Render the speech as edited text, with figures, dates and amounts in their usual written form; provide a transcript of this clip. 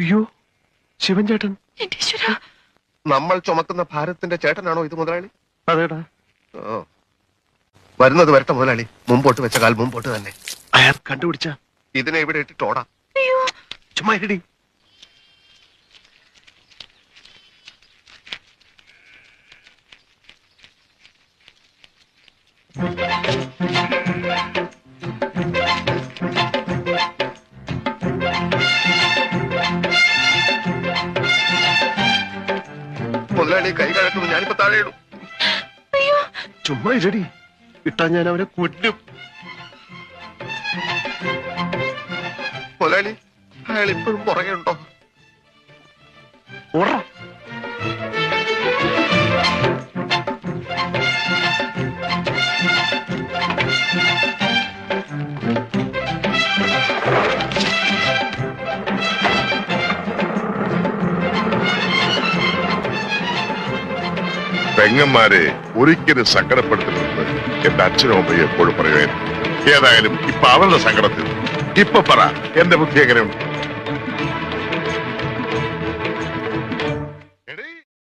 അയ്യോ ശിവൻ ചേട്ടൻ. നമ്മൾ ചുമക്കുന്ന ഭാരത്തിന്റെ ചേട്ടനാണോ ഇത് മുതലാളി? അതേടാ. വരുന്നത് വരട്ടെ മുതലാളി. മുമ്പോട്ട് വെച്ച കാൽ മുമ്പോട്ട് തന്നെ. അയാൾ കണ്ടുപിടിച്ച ഇതിനെ ഇവിടെ ഇട്ടിട്ട് ഓടാം. ചുമ്മാ ഇരടി. മുതലാളി കൈ കഴക്കുന്നു. ഞാനിപ്പോ താഴെ ഇടും. ചുമ്മാ ഇരടി. ഇട്ടാ ഞാൻ അവനെ കൊല്ലും. മുതലാളി അയാൾ ഇപ്പോഴും പുറകെ ഉണ്ടോ? ഓടാ. പെങ്ങന്മാരെ ഒരിക്കലും സങ്കടപ്പെടുത്തരുത് എന്റെ അച്ഛനും അമ്മയും എപ്പോഴും പറയുമായിരുന്നു. ഏതായാലും ഇപ്പൊ അവരുടെ സങ്കടത്തിൽ ഇപ്പൊ പറ എന്റെ ബുദ്ധി എങ്ങനെയുണ്ട്?